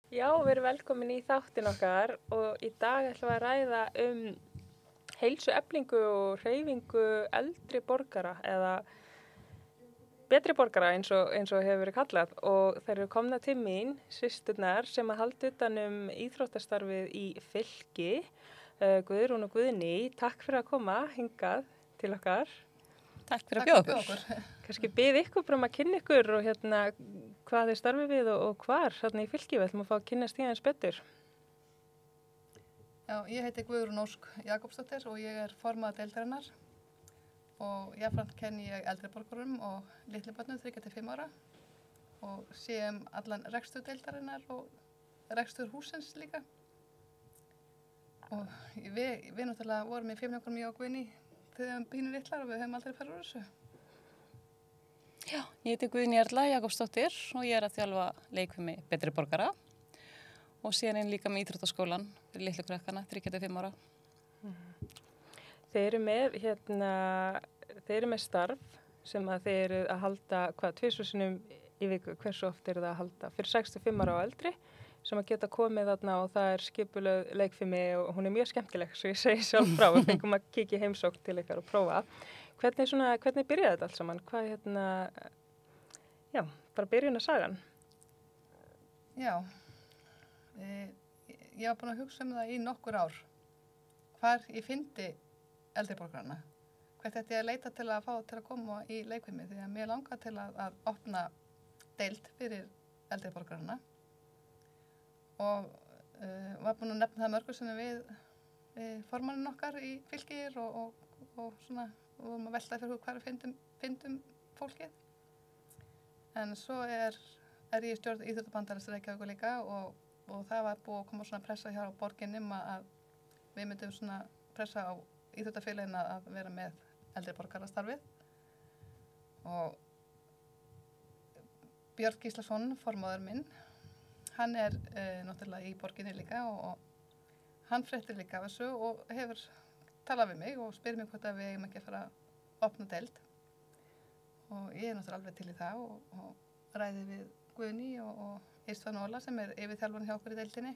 Já, við erum velkomin í þáttin okkar og í dag ætlum við að ræða heilsueflingu og hreyfingu eldri borgara eða betri borgara eins og hefur verið kallað og þær eru komna til mín, systurnar sem að halda utan íþróttastarfið í Fylki, Guðrún og Guðný. Takk fyrir að koma hingað til okkar. Takk fyrir að bjóða okkur. Kannski bið ykkur bara að kynna ykkur og hvað þið starfið við og hvar í Fylki. Við ætlum að fá að kynnast því aðeins betur. Já, ég heiti Guðrún Ósk Jakobsdóttir og ég er formaður deildarinnar og jafnframt kenni ég eldri borgurum og litlu börnum 3-5 ára og sé allan rekstur deildarinnar og rekstur húsins líka. Og við náttúrulega vorum í fimmleikunum ég og Guðný þegar við höfum pínur litlar og við höfum aldrei farið úr þessu. Já, ég heiti Guðný Erla Jakobsdóttir og ég er að þjálfa leikfimi betri borgara og síðan líka með íþróttaskólan fyrir litlu krakkana 3-5 ára. Þeir eru með starf sem að þeir eru að halda, 2 sinnum í viku, hversu oft eru það að halda? Fyrir 65 ára og eldri sem að geta komið þarna og það er skipulögð leikfimi og hún er mjög skemmtileg, svo ég segi sjálf frá og fengum að kíkja heimsókn til ykkar og prófa. Hvernig byrjaði þetta allt saman? Bara byrjunarsagan. Já, ég var búin að hugsa það í nokkur ár. Hvar ég fyndi eldri borgarana. Hvert ætti ég að leita til að fá til að koma í leikfimi því að mér langar til að opna deild fyrir eldri borgarana. Og var búin að nefna það mörgur sem við formanninn okkar í Fylkir og svona vorum að velta fyrir hvar við fyndum fólkið. En svo er ég í stjórn Íþróttabandarinnar Reykjavíkur líka og það var búið að koma svona pressa hjá borginnum að við myndum svona pressa á íþróttafélagin að vera með eldri borgarastarfið. Og Björn Gíslason, formaður minn, hann er náttúrulega í borginni líka og hann fréttir líka af þessu og hefur talað við mig og spyrir mig hvort að við eigum ekki að fara að opna deild. Og ég er náttúrulega alveg til í það og ræði við Guðný og Ísvan Óla sem er yfirþjálfarinn hjá okkur í deildinni.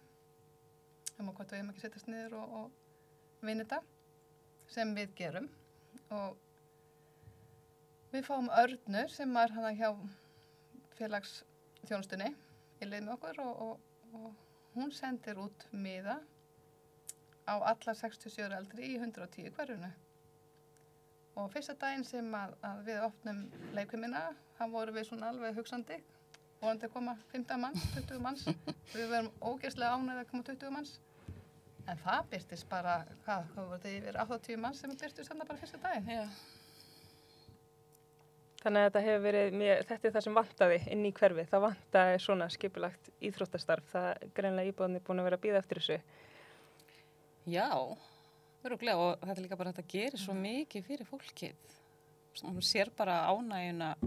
Hvort við eigum ekki setjast niður og vinna þetta sem við gerum. Og við fáum Örnu sem er hana hjá félagsþjónustunni í leið með okkur og hún sendir út miða á alla 67 ára eldri í 110 hverjunu. Og fyrsta daginn sem að við opnum leikfimina, hann voru við svona alveg hugsandi, vonandi að koma 15 manns, 20 manns. Við verum ógeðslega ánægð að koma 20 manns. En það byrtist bara, hvað voru þetta yfir 80 manns sem byrtist þarna bara fyrsta daginn. Já. Þannig að þetta hefur verið, þetta er það sem vantaði inn í hverfið. Það vantaði svona skipulagt íþróttastarf. Það er greinilega íbúðinni búin að vera að bíða eftir þessu. Já, örugglega og þetta er líka bara að þetta gerir svo mikið fyrir fólkið. Hún sér bara ánægjuna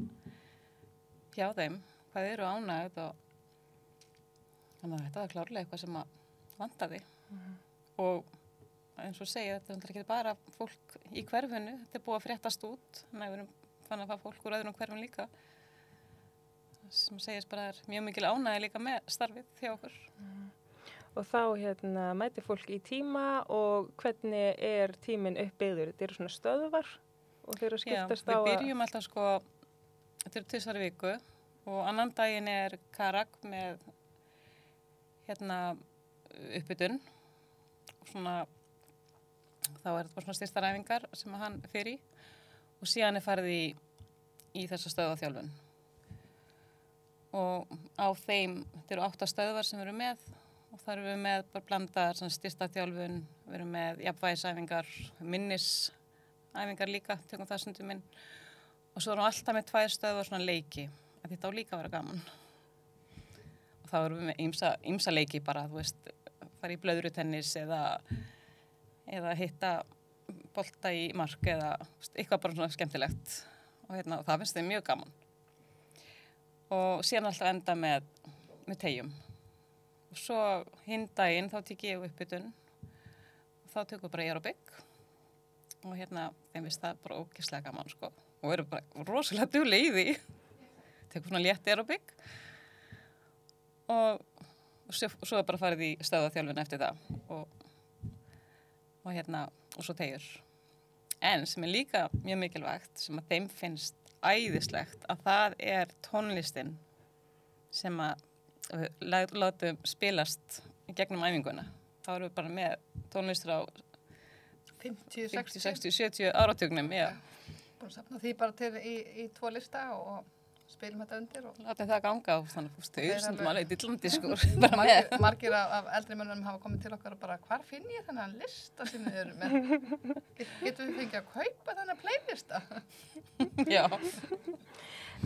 hjá þeim, hvað eru ánægð og þannig að þetta var klárlega eitthvað sem að vantaði. Og eins og segja, þetta er ekki bara fólk í hverfinu, þetta er búið að fréttast út, þannig að við erum fann að fá fólk úr öðrum hverfum líka sem segist bara er mjög mikil ánægja líka með starfið hjá okkur. Og þá mæti fólk í tíma og hvernig er tíminn uppbyggður? Þetta eru svona stöðvar og þeir eru að skiptast á við byrjum alltaf þetta eru 2 dagar í viku og annan daginn er Karak með uppbytun og svona þá er þetta bara svona styrstaræfingar sem hann fer í og síðan er farið í þessa stöðvaþjálfun. Og á þeim, þetta eru 8 stöðvar sem við erum með og þar erum við með bara blandaðar styrstaþjálfun, við erum með jafnvægisæfingar, minnisæfingar líka, tökum það stundum inn. Og svo erum við alltaf með 2 stöðvar svona leiki, að þetta á líka að vera gaman. Og þá erum við með ýmsa leiki bara, þú veist, fara í blöðrutennis eða hitta bolta í mark eða eitthvað bara svona skemmtilegt og það finnst þeim mjög gaman. Og síðan alltaf enda með teyjum. Og svo hinn daginn þá tek ég uppbytun og þá tökum við bara aerobik og þeim finnst það bara ógeðslega gaman og eru bara rosalega dugleg í því. Tekum svona létt aerobik og svo bara farið í stöðvaþjálfun eftir það og svo teigur. En sem líka mjög mikilvægt, sem að þeim finnst æðislegt, að það tónlistin sem að við látum spilast í gegnum æfinguna. Þá erum við bara með tónlistur á 50, 60, 70 áratugnum, já. Búin að safna því bara til í 2 lista og spilum þetta undir. Látum það ganga og þannig að þau eru stundum alveg dillandi sko. Margir af eldri mönnum hafa komið til okkar og bara, hvar finn ég þennan lista sem þið eru með? Getum við fengið að kaupa þennan playlista? Já.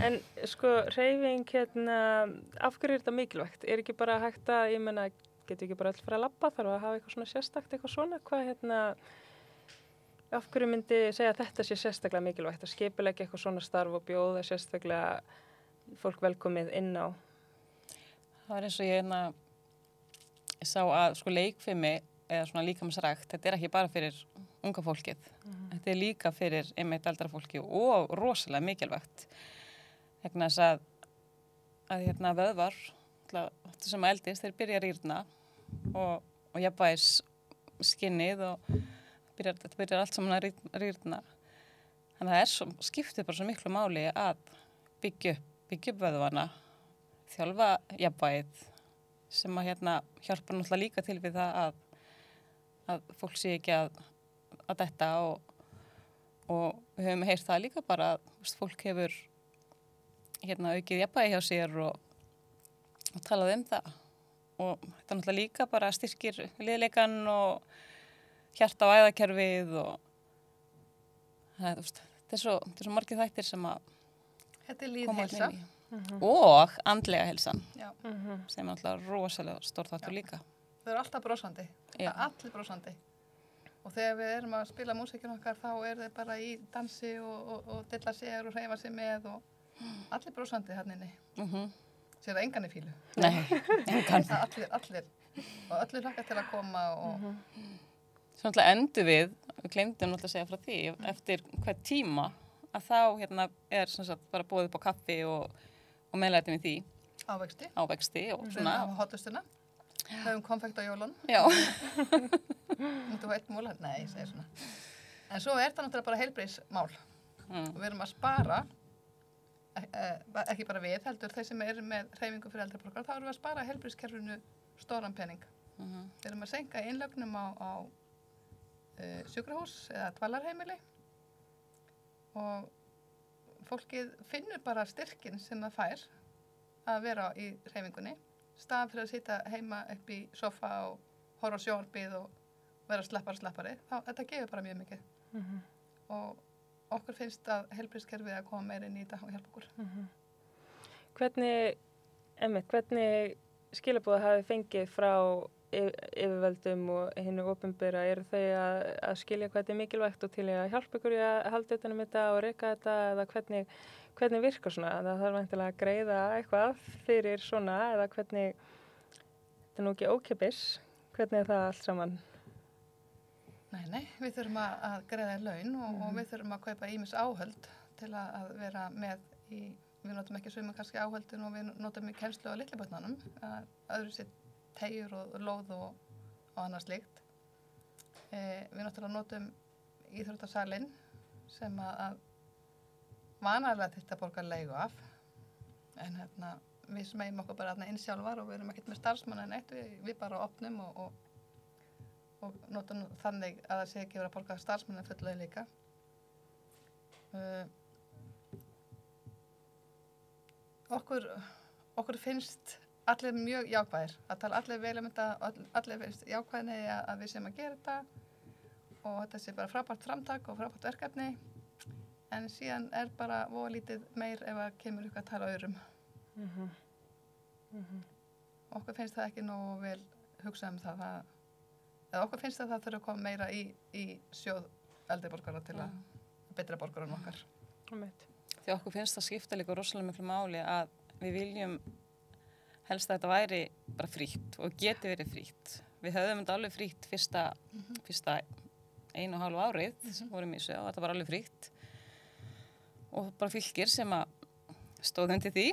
En sko, hreyfing, af hverju þetta mikilvægt? Ekki bara hægt að, ég meina, getur ekki bara öll fara að labba, þarf að hafa eitthvað svona sérstakt, eitthvað svona? Hvað, af hverju myndi segja að þetta sé sérstaklega mikilvægt, að skipuleggja eitthvað svona starf og bjóða sérstaklega fólk velkomið inn á? Það var eins og ég sá að sko leikfimi eða svona líkamsrækt, þetta ekki bara fyrir unga fólkið. Þetta líka fyrir einmitt eldra fólki og rosalega mikilvægt. Vegna þess að vöðvar, þetta sem eldist, þeir byrja að rýrna og jafnvægis skinnið og þetta byrjar allt saman að rýrna. Þannig að það skiptir bara svo miklu máli að byggja upp vöðvana, þjálfa jafnvægið sem að hjálpa náttúrulega líka til við það að fólk sé ekki að detta og við höfum heyrt það líka bara að fólk hefur aukið jafnvægi hjá sér og talað það og þetta náttúrulega líka bara styrkir liðleikan og hjarta- og æðakerfið og þetta svo margir þættir sem að þetta lýðheilsa og andlega heilsan sem náttúrulega rosalega stór þáttur líka. Þau eru alltaf brosandi, allir brosandi og þegar við erum að spila músíkinu okkar þá þau bara í dansi og dilla sér og hreyfa sér með og allir brosandi hérna inni. Sér það engan í fílu. Nei, engan. Allir og allir hlakka til að koma og Svo náttúrulega endur við glemdum náttúrulega að segja frá því, eftir hvern tíma að þá sem sagt bara boðið upp á kaffi og meðlæti með því. Ávexti og svona. Á hotlustuna. Höfum konfekt á jólun. Já. Mútu á 1 múla? Nei, ég segir svona. En svo það náttúrulega bara heilbrigðismál. Og við erum að spara, ekki bara við, heldur þeir sem eru með hreyfingu fyrir eldri borgara, þá erum við að spara heilbrigðiskerfinu stóran pening. Við erum að seinka innlögnum á sjúkrahús eða dvalarheimili og fólkið finnur bara styrkin sem það fær að vera í hreyfingunni staðan fyrir að sitja heima upp í sofa og horfa á sjónvarpið og vera slappari. Þetta gefur bara mjög mikið og okkur finnst að heilbrigðiskerfið að koma meira inn í þetta og hjálpa okkur. Hvernig skilaboð hafi fengið frá yfirvöldum og hinu opinbera, eru þau að skilja hvað þetta mikilvægt og til að hjálpa ykkur í að halda utan þetta og reka þetta eða hvernig virkar svona? Það þarf væntanlega að greiða eitthvað fyrir svona eða hvernig, þetta nú ekki ókeypis, hvernig það allt saman? Nei, við þurfum að greiða laun og við þurfum að kaupa ýmis áhöld til að vera með við notum ekki sömu kannski áhöldin og við notum í kennslu á litlibötnunum, öðru sér teigur og lóð og annað slíkt. Við náttúrulega notum íþróttasalinn sem að vanalega þetta borgar leigu af en við smegjum okkur bara inn sjálfar og við erum ekkert með starfsmann en eitt, við bara opnum og notum þannig að það sé ekki verið að borga starfsmann en full laun líka. Okkur finnst allir mjög jákvæðir, að tala allir vel þetta, allir finnst jákvæðinni að við séum að gera þetta og þetta sé bara frábært framtak og frábært verkefni en síðan bara lítið meir ef að kemur ykkur að tala öðrum. Okkur finnst það ekki nógu vel hugsa það eða okkur finnst það þurfa að koma meira í sjóð eldri borgara til að betra borgaran okkar. Því okkur finnst það skipta líka rosalega miklu máli að við viljum helst að þetta væri bara frítt og geti verið frítt. Við höfðum þetta alveg frítt fyrsta 1,5 árið vorum í þessu og þetta var alveg frítt og bara fylgir sem að stóð undir því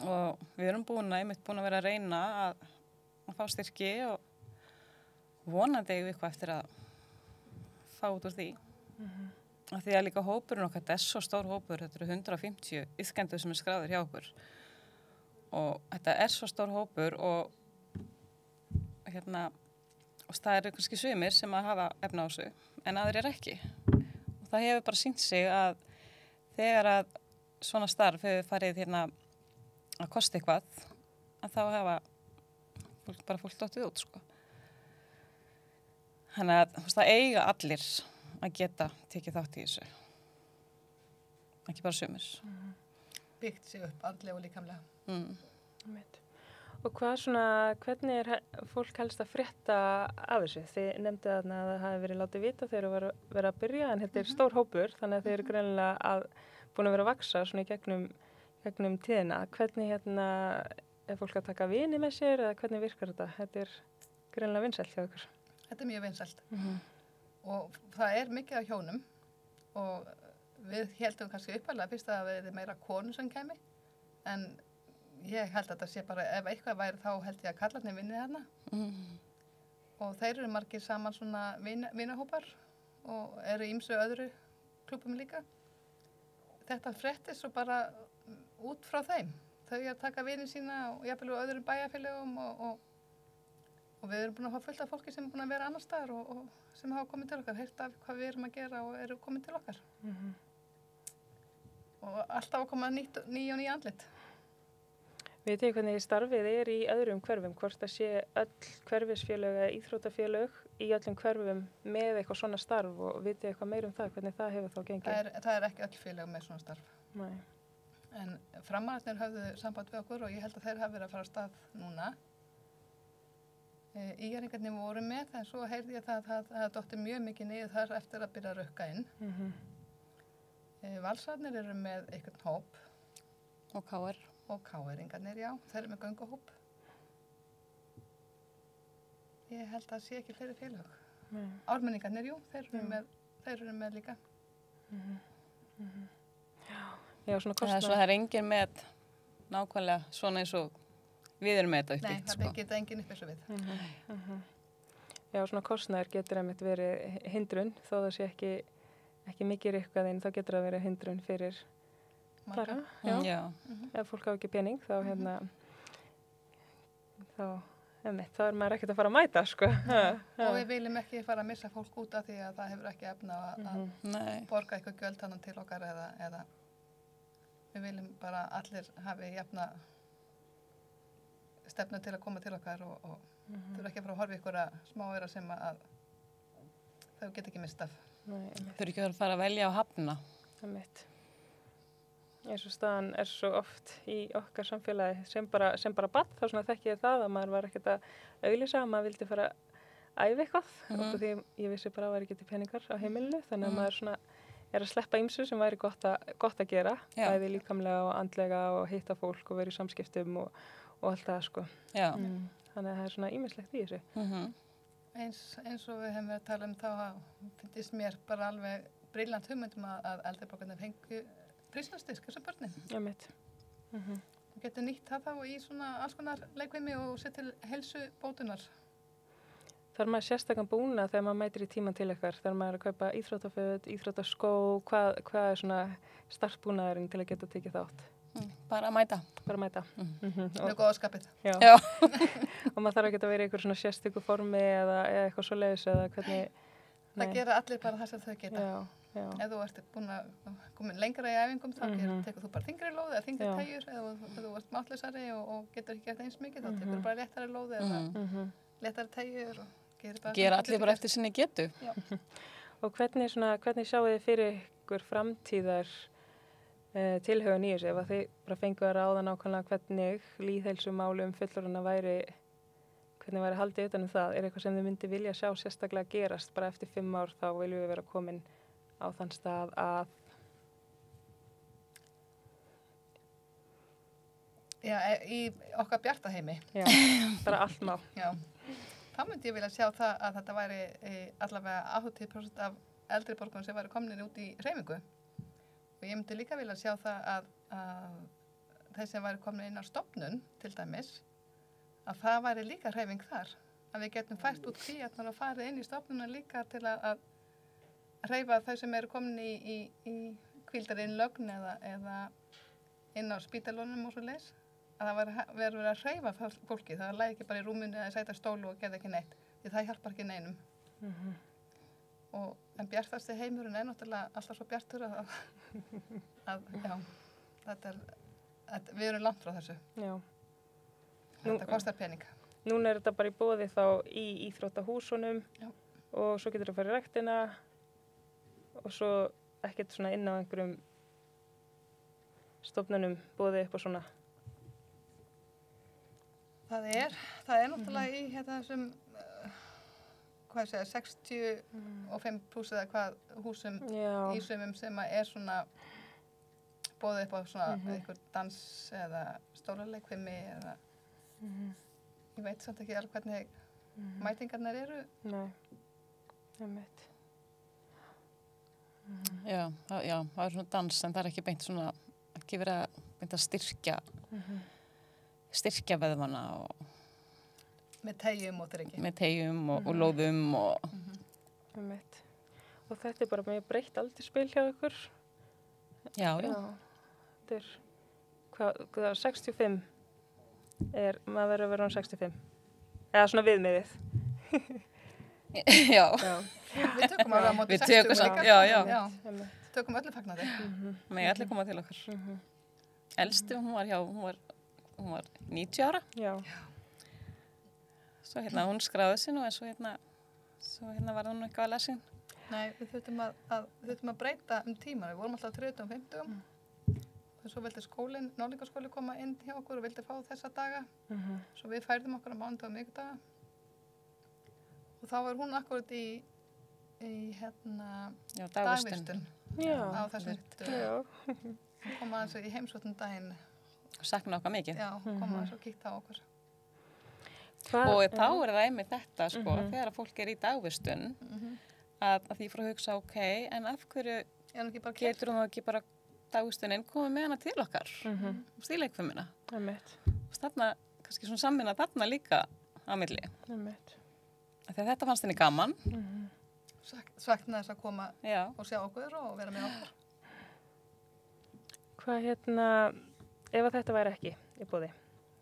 og við erum búin að vera að reyna að fá styrki og vonandi við eitthvað eftir að fá út úr því. Af því að líka hópurinn okkar, þetta er svo stór hópur, þetta eru 150 iðkendur sem skráðir hjá okkur og þetta er svo stór hópur og og það eru kannski sumir sem að hafa efna á þessu en aðrir ekki og það hefur bara sýnt sig að þegar að svona starf hefur farið að kosta eitthvað að þá hafa fólk dottið út sko. Þannig að það eiga allir að geta tekið þátt í þessu. Ekki bara sumir. Byggt sig upp andlega og líkamlega. Og hvernig fólk helst að frétta af þessu? Þið nefndu þarna að það hafi verið látið vita þegar það verið að byrja en þetta er stór hópur þannig að þeir eru greinilega búin að vera að vaksa svona í gegnum tíðina. Hvernig er fólk að taka vini með sér eða hvernig virkar þetta? Þetta er greinilega vinsælt hjá ykkur. Þetta er mjög vinsælt. Og það er mikið á hjónum og við heldum kannski uppalega fyrst að það verið meira konu sem kemi en ég held að þetta sé bara ef eitthvað væri þá held ég að kallarnir vinni þarna og þeir eru margir saman svona vinahópar og eru ýmsu öðru klúbum líka. Þetta fréttir svo bara út frá þeim. Þau að taka vini sína og jafnvel úr öðrum bæjarfélögum og við erum búin að hafa fullt af fólki sem er búin að vera annar staðar og sem hafa komið til okkar, heyrt af hvað við erum að gera og eru komið til okkar. Og alltaf að koma ný og ný andlit. Vitið þið hvernig starfið er í öðrum hverfum, hvort það sé öll hverfisfélög eða íþróttafélög í öllum hverfum með eitthvað svona starf og vitið þið eitthvað meira það, hvernig það hefur þá gengið? Það er ekki öll félög með svona starf. Nei. En framararnir höfðu samband við okkur og ég held að þeir hafa verið að fara af stað núna. Ígæringarnir voru með en svo heyrði ég það dotti mjög mikið niður þar eftir að byrja að rukka inn. Valsarnir eru með einhvern hóp. Og KR. Og KR-ingarnir, já. Þeir eru með göngahóp. Ég held að það sé ekki fleiri félög. Ármenningarnir, jú, þeir eru með líka. Já, svona kostnað. Það er engin með nákvæmlega svona eins og við erum með þetta uppbyggt. Nei, það geta engin upp eins og við. Já, svona kostnaður getur einmitt verið hindrun, þó það sé ekki mikið rykkaðinn, þá getur það verið hindrun fyrir bara. Já. Ef fólk hafa ekki pening, þá þá er maður ekkert að fara að mæta, sko. Og við viljum ekki fara að missa fólk út af því að það hefur ekki efna að borga eitthvað gjöld þannig til okkar eða við viljum bara allir hafi jafna stefnu til að koma til okkar og þurfa ekki að fara að horfa ykkur að smáera sem að þau get ekki mist af. Þau eru ekki að fara að velja á hafna. Það er mitt. Eins og staðan er svo oft í okkar samfélagi sem bara barn, þá svona þekki ég það að maður var ekkert að auglýsa, að maður vildi fara að æfa eitthvað og því ég vissi bara að það væri ekki til peningar á heimilinu, þannig að maður svona er að sleppa ýmsu sem væri gott að gera, bæði líkamlega og andlega og hitta fólk og vera í samskiptum og allt það, sko. Þannig að það er svona ýmislegt í þessu. Eins og við hefum verið að tala þá finnst mér bara alveg brilljant hugmyndum að eldriborgarnir fengu prísnastyrk þessum börnin. Þú getur nýtt það þá í svona alls konar leikvimi og sér til heilsubótunar. Þar maður sérstakann búna þegar maður mætir í tíman til ykkar, þegar maður er að kaupa íþróttaföt, íþróttaskó, hvað er svona startbúnaðurinn til að geta tekið þátt? Bara að mæta. Með góða skapið. Já. Og maður þarf ekki að vera í einhver svona sérstöku formi eða eitthvað svoleiðis eða hvernig. Það gera allir bara það sem þau geta. Já. Ef þú ert búin að koma lengra í æfingum þá tekur þú bara þyngri lóði eða þyngri tægjur eða þú ert máttlausari og getur ekki gert eins mikið þá tekur bara léttari lóði eða léttari tægjur og gera allir bara eftir sinni getu. Og hvernig sjáu þið fyrir ykkur framtíðar tilhögun í þessu, ef að þið bara fengu að ráða nákvæmlega hvernig lýðheilsumálum fullorðinna hvernig væri haldið utan það, er eitthvað sem þið myndi vilja sjá sérstaklega gerast bara eftir 5 ár þá viljum við vera komin á þann stað að Já, í okkar bjartaheimi. Já, bara allt má. Já. Þá myndi ég vilja sjá það að þetta væri allavega 80% af eldri borgurum sem væri komnir út í hreyfingu. Og ég myndi líka vilja sjá það að þeir sem væri komin inn á stofnun til dæmis, að það væri líka hreyfing þar. Að við getum fært út kvíarnar og farið inn í stofnuna líka til að hreyfa þau sem eru komin í hvíldarinnlögn eða inn á spítalunum og svo leis. Að það verður að hreyfa fólki. Það lægi ekki bara í rúmunu eða sæta stólu og gerði ekki neitt. Því það hjálpar ekki neinum. En bjartasti heimurinn er náttúrulega alltaf svo bjartur að já, við erum langt frá þessu. Já. Þetta kostar pening. Núna þetta bara í boði þá í íþróttahúsunum og svo getur það farið í ræktina og svo ekkert svona inn á einhverjum stofnunum boði upp og svona. Það er náttúrulega í þessum, hvað ég segja, 65 pluss eða hvað húsum í sumum sem er svona boðið upp á svona einhver dans eða stólaleikfimi eða ég veit samt ekki alveg hvernig mætingarnar eru. Nei, einmitt. Já, það er svona dans en það er ekki beint svona, ekki verið að beint að styrkja vöðvana og með teygjum og tryggi. Með teygjum og lóðum og Einmitt. Og þetta er bara mjög breytt aldursbil hjá ykkur. Já. Þetta er, hvað 65 maður verður að vera 65. Eða svona viðmiðið. Já. Við tökum alveg á móti 60 líka. Já. Tökum öllu fagnaði. Með allir koma til okkar. Elsti, hún var 90 ára. Já. Svo hún skráði sig nú en svo var hún eitthvað að lesa. Nei, við þurftum að breyta tíma. Við vorum alltaf 30 og 50. Og svo vildi Norðlingaskóli koma inn hjá okkur og vildi fá þessa daga. Svo við færðum okkur á mánudag og miðvikudaga. Og þá var hún akkurat í dagvistun. Já. Á þessum hún kom aðeins í heimsókn daginn. Sakna okkar mikið. Já, hún kom aðeins og kíkti á okkur. Og þá er það einmitt þetta, sko, þegar fólk er í dagvistun, að því frá að hugsa, ok, en af hverju getur hún ekki bara dagvistuninn komið með hana til okkar, stíleikfumina. Þarna, kannski svona samvinna þarna líka á milli. Þegar þetta fannst henni gaman. Sakna þess að koma og sjá okkur og vera með okkur. Hvað ef að þetta væri ekki í boði?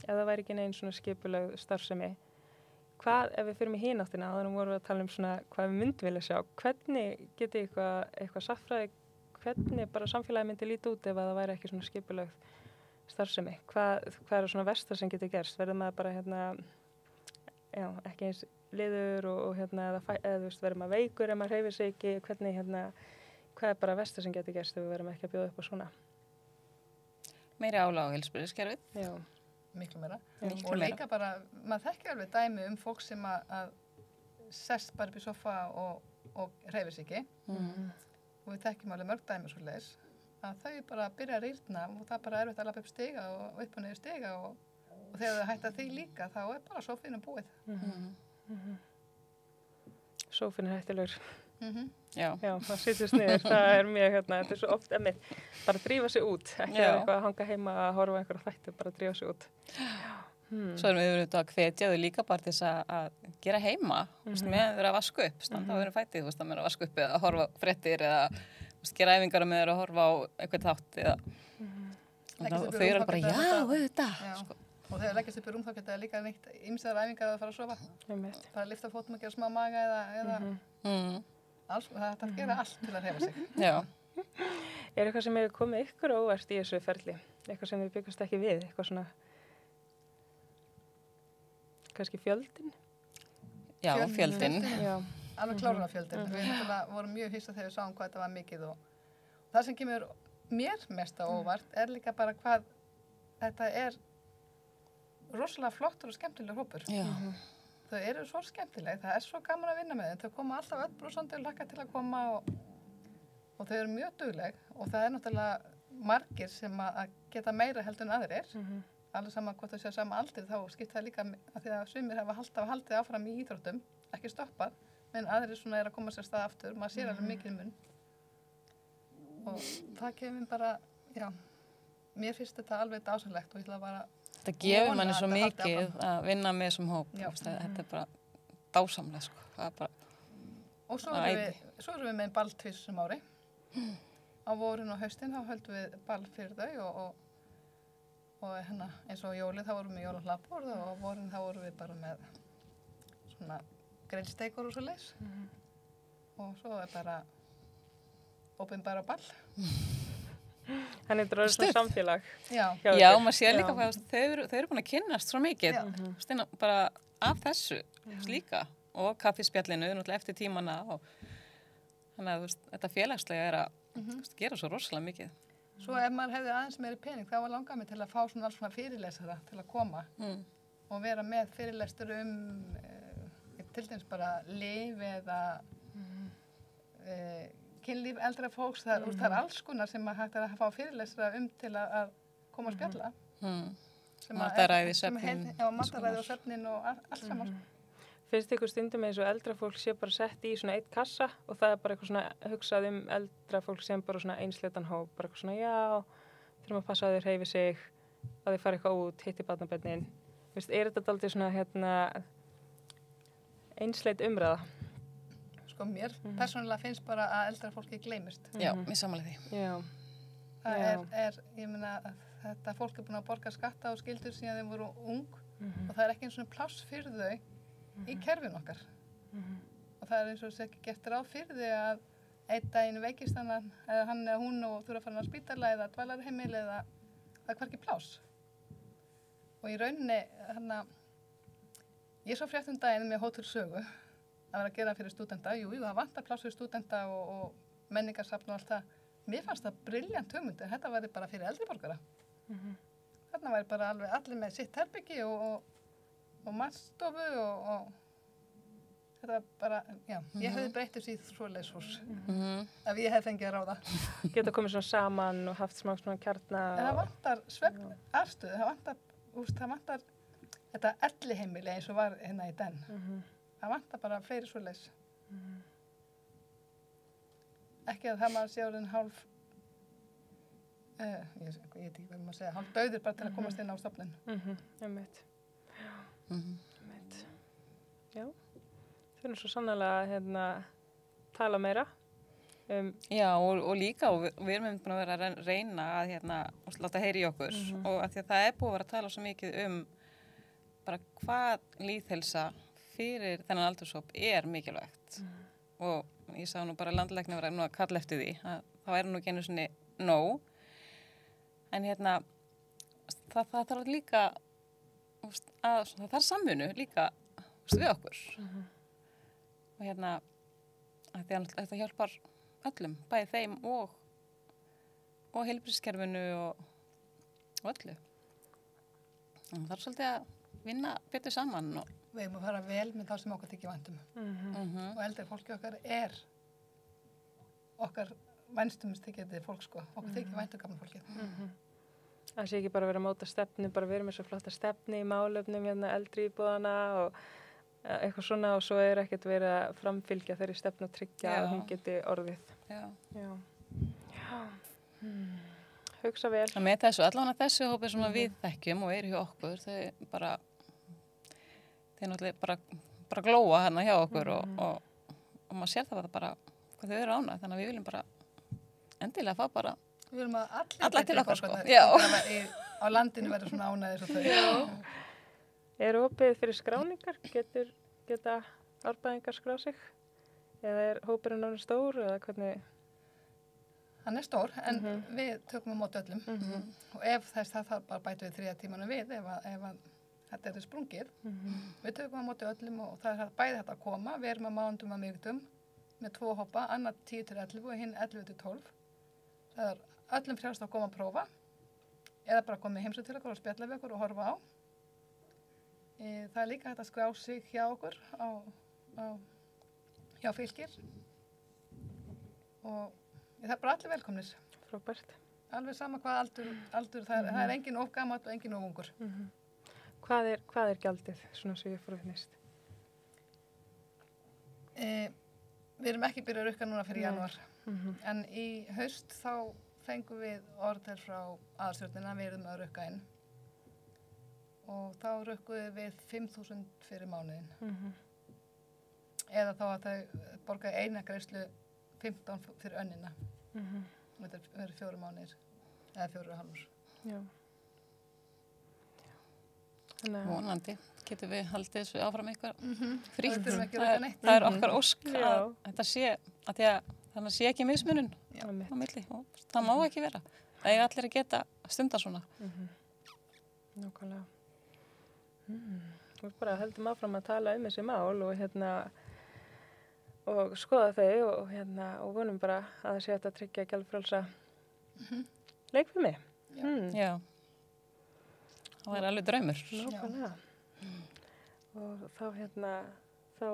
Ef það væri ekki neinn svona skipuleg starfsemi, hvað ef við fyrir í hináttina, áður vorum við að tala svona hvað við myndum vilja sjá, hvernig geti eitthvað saffræði, hvernig bara samfélagi myndi líti út ef að það væri ekki svona skipuleg starfsemi? Hvað er svona versta sem getur gerst? Verður maður bara ekki eins liður og eða verður maður veikur ef maður hreyfir sig ekki, hvernig hvað er bara versta sem getur gerst ef við verðum ekki að bjóða upp á svona? Meiri álag á heilbrigðiskerfið. Já. Miklu meira. Og líka bara, maður þekkir alveg dæmi fólk sem að sest bara upp í sofa og hreyfir sig ekki. Og við þekkjum alveg mörg dæmi svo leis. Að þau bara byrja að rýrna og það bara erfitt að lappa upp stiga og upp og niður stiga og þegar þau hætta því líka þá er bara sófinn búið. Sófinn er hættilegur. Já, það sittist niður. Það er mjög þetta er svo oft emmitt. Bara drífa sig út. Ekki eitthvað að hanga heima að horfa einhverja þætti, bara drífa sig út. Svo erum við verið að hvetja þau líka bara til þess að gera heima. Með þeirra að vaska upp, standa á þeirra fætið, með þeirra að vaska upp eða horfa fréttir eða gera æfingar með þeirra að horfa á eitthvað þátt eða og þau eru bara, já, auðvitað. Og þegar leggjast upp í rúm þá geta það líka neitt ýmsar æfingar að fara að sofa. Bara að lyfta fótum og gera smá maga eða alls, það er að gera allt til að hreyfa sig. Já. Er eitthvað sem hefur komið ykkur óvart í þessu ferli? Eitthvað sem við byggast ekki við? Eitthvað svona, kannski fjöldin? Já, fjöldin. Alveg klárlega fjöldin. Við vorum mjög hissa þegar við sáum hvað þetta var mikið og það sem kemur mér mest á óvart er líka bara hvað þetta er rosalega flottur og skemmtilegur hópur. Þau eru svo skemmtileg, það er svo gaman að vinna með þeim. Þau koma alltaf öll brosandi og hlakka til að koma og þau eru mjög dugleg og það er náttúrulega margir sem að geta meira heldur en aðrir. Alveg saman hvort þau séu sama aldir þá skipt það líka að því að sumir hafa haldið áfram í íþróttum, ekki stoppað, en aðrir svona er að koma sér stað aftur, maður sér alveg mikið mun. Og það kemur bara, mér finnst þetta alveg dásalegt og ég ætla bara Þetta gefur manni Vona svo að þetta haldi mikið að vinna með þessum hóp. Já. Þetta er bara dásamlega, sko. Það er bara, Og svo Æði. erum við með ball tvisvar sem ári. Á vorin og haustin þá höldum við ball fyrir þau og hérna eins og jólið þá vorum við jólahlaðborð og á vorin þá vorum við bara með svona grillsteikur og svo leys. Og svo er bara opinbera ball. Þannig þetta er svona samfélag. Já. hjá já, ykkur. maður sér líka Já. hvað þau eru búin að kynnast svo mikið. Já. Bara af þessu líka. Og kaffispjallinu, náttúrulega eftir tímana. Og, þannig að þetta félagslega er að gera svo rosalega mikið. Svo ef maður hefði aðeins meiri pening þá var langað mig til að fá svona alls svona fyrirlesara til að koma og vera með fyrirlestur til dæmis bara lyf eða kynlíf eldra fólks. Það er alls konar sem maður hægt að fá fyrirlesara til að koma að spjalla. Mataræði, svefnin. Já, mataræði og svefnin og allt saman. Finnst ykkur stundum eins og eldra fólk sé bara sett í svona eitt kassa og það er bara eitthvað svona hugsað eldra fólk sem bara svona einsleitan hóp, bara eitthvað svona já, þurfum að passa að þau hreyfi sig, að þau fara eitthvað út, hitti barnabörnin. Er þetta dálítið svona einsleit umræða? Sko mér persónulega finnst bara að eldra fólki gleymist. Já, mér samanlega því. Já. Það ég meina, þetta fólk er búin að borga skatta og skyldur síðan þeim voru ung og það er ekki eins og pláss fyrir þau í kerfin okkar. Og það er eins og þess ekki gert ráð fyrir því að einn daginn veikist hann eða hún og þurfa að fara á spítala eða dvalarheimil eða það er hvergi pláss. Og í rauninni, ég svo frétt daginn með Hótel Sögu að vera að gera fyrir stúdenta. Jú, það vantar pláss fyrir stúdenta og menningarsafn og allt það. Mér fannst það brilljant hugmynd, en þetta væri bara fyrir eldri borgara. Þarna væri bara allir með sitt herbyggi og matstofu og þetta var bara, já, ég hefði breytt þessi í svoleiðis hús ef ég hefði fengið að ráða. Geta komið svona saman og haft smá svona kjarna. Það vantar svefnaðstöðu, það vantar þetta elliheimili eins og var hérna í den. Það vantar bara fleiri svoleiðis. Ekki að það maður sé orðin hálf, ég veit ekki hvað maður segja, hálf dauður bara til að komast inn á stofnun. Einmitt. Já, þau erum svo sannlega að tala meira. Já, og líka, og við erum búin að vera að reyna að láta heyri í okkur og að því að það er búið að vera að tala svo mikið bara hvað lýðheilsa fyrir þennan aldurshóp er mikilvægt. Og ég sá nú bara landlækni vera nú að kalla eftir því að það væri nú ekki einu sinni nóg. En það þarf líka það þarf samvinnu líka við okkur. Og að því að þetta hjálpar öllum, bæði þeim og heilbrigðiskerfinu og öllu. Það þarf svolítið að vinna betur saman. Við erum að fara vel með það sem okkur þykir vænt og eldri fólki okkar er okkar vænstumst þykjandi fólk sko. Okkur þykir væntu gamla fólkið. Það sé ekki bara vera að móta stefnu, bara vera með svo flotta stefnu í málefnum eldri íbúðana og eitthvað svona og svo er ekkert verið að framfylgja þeirri stefnu og tryggja að hún geti orðið. Já. Hugsa vel. Það með þessu hópið sem við þekkjum og eru hjá okkur, þau náttúrulega bara glóa hérna hjá okkur og maður sér það bara hvað þau eru ánægð, þannig að við viljum bara endilega fá bara við viljum að allir til okkar sko. Á landinu verður svona ánægðir og þau. Er opið fyrir skráningar? Geta árbæðingar skráð sig? Eða er hópurinn orðinn stór eða hvernig? Hann er stór en við tökum á móti öllum og ef það bara bætu við 3 tímanum við ef þetta er sprungið. Við tökum á móti öllum og það er bæði þetta að koma. Við erum á mánudum og miðvikudum með 2 hópa, annar 10-11 og hinn 11-12. Það er öllum frjálst að koma að prófa eða bara koma í heimsókn til okkur og spjalla við okkur og horfa á. Það er líka hægt að skrá sig hjá okkur hjá Fylkir og það er bara allir velkomnir. Frábært. Alveg sama hvað aldur það er engin of gamall og engin of ungur. Hvað er gjaldið, svona svo ég fór að finnist? Við erum ekki byrjað að rukka núna fyrir janúar, en í haust þá fengum við orðel frá aðalstjórnina, við erum að rukka inn og þá rukkuðum við 5.000 fyrir mánuðin. Eða þá að þau borgaði eina greiðslu 15 fyrir önnina. Þetta verður 4 mánuðir eða 4,5. Já. Vonandi getum við haldið þessu áfram eitthvað frítt. Við þurfum ekki að rukka neitt. Það okkar ósk Já. að þetta sé, að því að þannig sé ekki mismunun Já. á milli og það má ekki vera. Það eiga allir að geta stunda svona. Nákvæmlega. Við bara heldum áfram að tala þessi mál og skoða þau og vonum bara að það sé hægt að tryggja gjaldfrjálsa leikfimi. Já. Það væri alveg draumur. Nákvæmlega. Og þá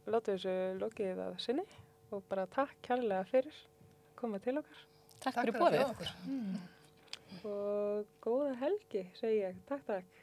látum við þessu lokið að sinni og bara takk kærlega fyrir að koma til okkar. Takk fyrir Takk fyrir að boðið. bjóða okkur. Og góða helgi, segi ég. Takk.